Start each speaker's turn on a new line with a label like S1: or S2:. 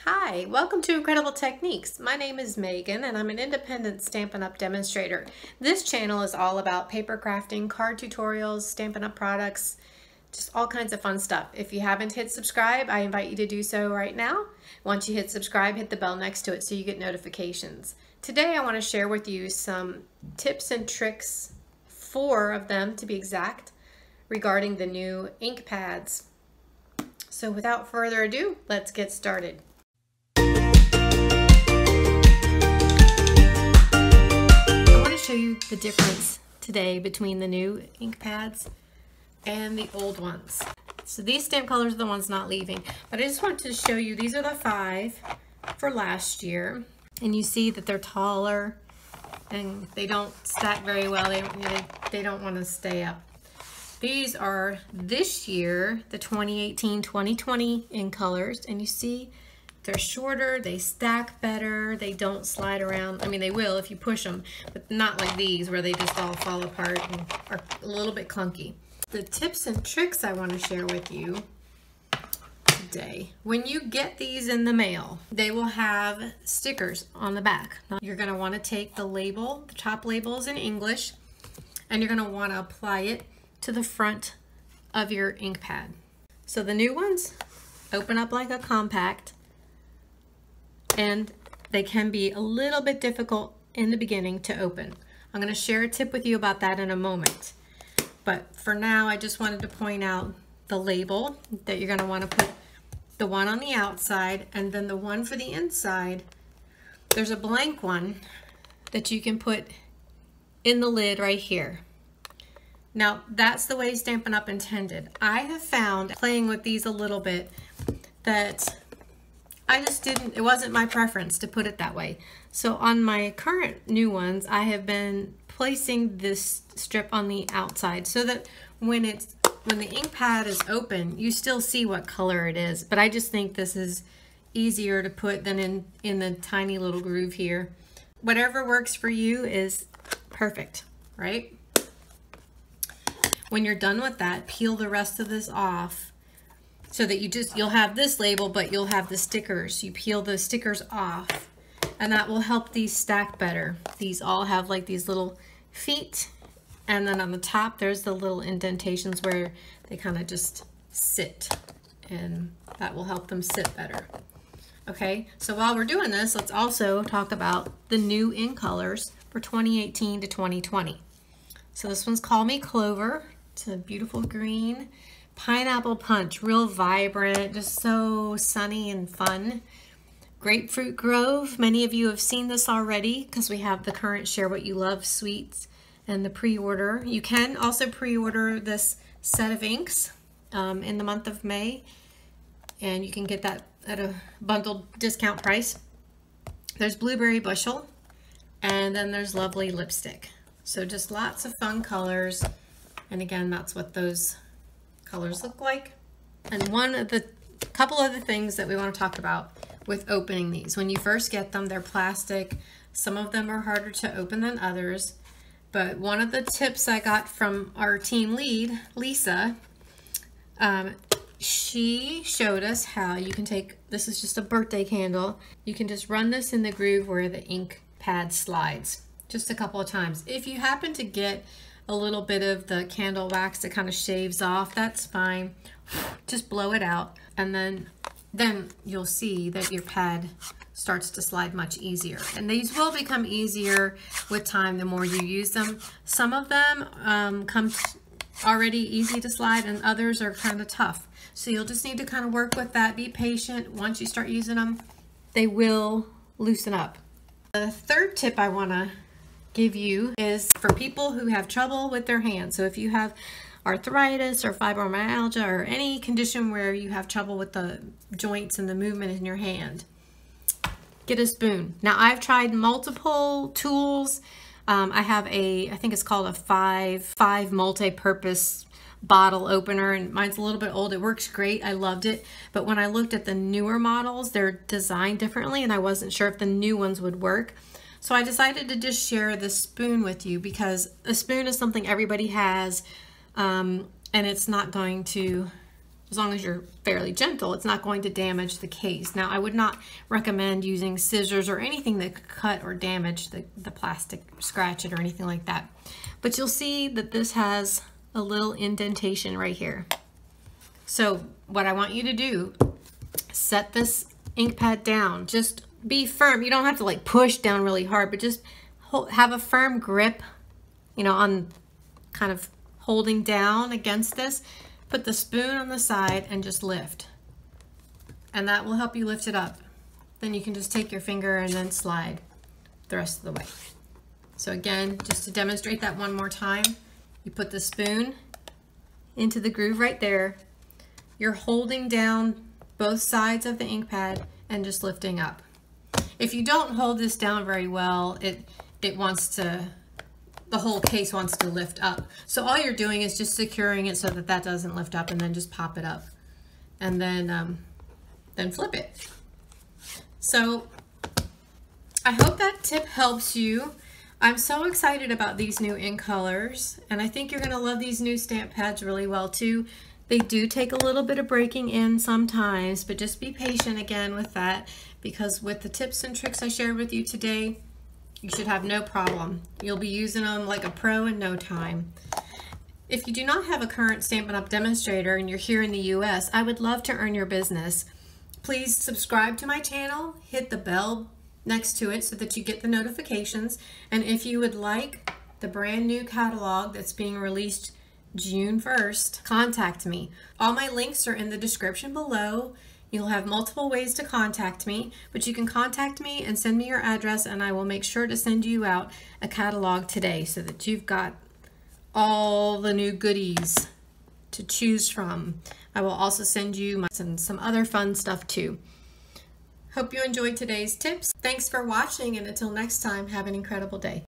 S1: Hi, welcome to Incredible Techniques. My name is Megan and I'm an independent Stampin' Up! Demonstrator. This channel is all about paper crafting, card tutorials, Stampin' Up! Products, just all kinds of fun stuff. If you haven't hit subscribe, I invite you to do so right now. Once you hit subscribe, hit the bell next to it so you get notifications. Today I want to share with you some tips and tricks, 4 of them to be exact, regarding the new ink pads. So without further ado, let's get started. Show you the difference today between the new ink pads and the old ones. So these stamp colors are the ones not leaving, but I just wanted to show you, these are the 5 for last year, and you see that they're taller and they don't stack very well. They don't want to stay up. These are this year, the 2018-2020 ink colors, and you see they're shorter, they stack better, they don't slide around. I mean, they will if you push them, but not like these where they just all fall apart and are a little bit clunky. The tips and tricks I want to share with you today. When you get these in the mail, they will have stickers on the back. Now, you're going to want to take the label, the top label is in English, and you're going to want to apply it to the front of your ink pad. So the new ones open up like a compact, and they can be a little bit difficult in the beginning to open. I'm going to share a tip with you about that in a moment. But for now, I just wanted to point out the label that you're going to want to put the one on the outside, and then the one for the inside. There's a blank one that you can put in the lid right here. Now, that's the way Stampin' Up! Intended. I have found, playing with these a little bit, that I just didn't, it wasn't my preference to put it that way. So on my current new ones, I have been placing this strip on the outside so that when the ink pad is open, you still see what color it is. But I just think this is easier to put than in the tiny little groove here. Whatever works for you is perfect, right? When you're done with that, peel the rest of this off, so that you'll have this label, but you'll have the stickers. You peel the stickers off, and that will help these stack better. These all have like these little feet, and then on the top there's the little indentations where they kind of just sit, and that will help them sit better. Okay, so while we're doing this, let's also talk about the new ink colors for 2018 to 2020. So this one's Call Me Clover. It's a beautiful green. Pineapple Punch, real vibrant, just so sunny and fun. Grapefruit Grove, many of you have seen this already because we have the current Share What You Love suites and the pre-order. You can also pre-order this set of inks in the month of May, and you can get that at a bundled discount price. There's Blueberry Bushel, and then there's Lovely Lipstick. So just lots of fun colors, and again, that's what those colors look like. And couple of the things that we want to talk about with opening these. When you first get them, they're plastic. Some of them are harder to open than others. But one of the tips I got from our team lead, Lisa, she showed us how you can take, this is just a birthday candle, you can just run this in the groove where the ink pad slides just a couple of times. If you happen to get a little bit of the candle wax that kind of shaves off, that's fine. Just blow it out, and then you'll see that your pad starts to slide much easier. And these will become easier with time the more you use them. Some of them come already easy to slide, and others are kind of tough. So you'll just need to kind of work with that. Be patient. Once you start using them, they will loosen up. The third tip I want to give you is for people who have trouble with their hands. So if you have arthritis or fibromyalgia or any condition where you have trouble with the joints and the movement in your hand, get a spoon. Now, I've tried multiple tools. I have I think it's called a five multi-purpose bottle opener, and mine's a little bit old. It works great. I loved it. But when I looked at the newer models, they're designed differently, and I wasn't sure if the new ones would work. So I decided to just share the spoon with you, because a spoon is something everybody has, and it's not going to as long as you're fairly gentle, it's not going to damage the case. Now, I would not recommend using scissors or anything that could cut or damage the plastic, scratch it or anything like that. But you'll see that this has a little indentation right here. So what I want you to do, set this ink pad down. Just be firm. You don't have to like push down really hard, but just have a firm grip, you know, on kind of holding down against this. Put the spoon on the side and just lift. And that will help you lift it up. Then you can just take your finger and then slide the rest of the way. So again, just to demonstrate that one more time, you put the spoon into the groove right there. You're holding down both sides of the ink pad and just lifting up. If you don't hold this down very well, it wants to, the whole case wants to lift up. So all you're doing is just securing it so that that doesn't lift up, and then just pop it up and then flip it. So I hope that tip helps you. I'm so excited about these new ink colors, and I think you're gonna love these new stamp pads really well too. They do take a little bit of breaking in sometimes, but just be patient again with that, because with the tips and tricks I shared with you today, you should have no problem. You'll be using them like a pro in no time. If you do not have a current Stampin' Up! Demonstrator and you're here in the US, I would love to earn your business. Please subscribe to my channel, hit the bell next to it so that you get the notifications. And if you would like the brand new catalog that's being released June 1st, contact me. All my links are in the description below. You'll have multiple ways to contact me, but you can contact me and send me your address, and I will make sure to send you out a catalog today so that you've got all the new goodies to choose from. I will also send you some other fun stuff too. Hope you enjoyed today's tips. Thanks for watching, and until next time, have an incredible day.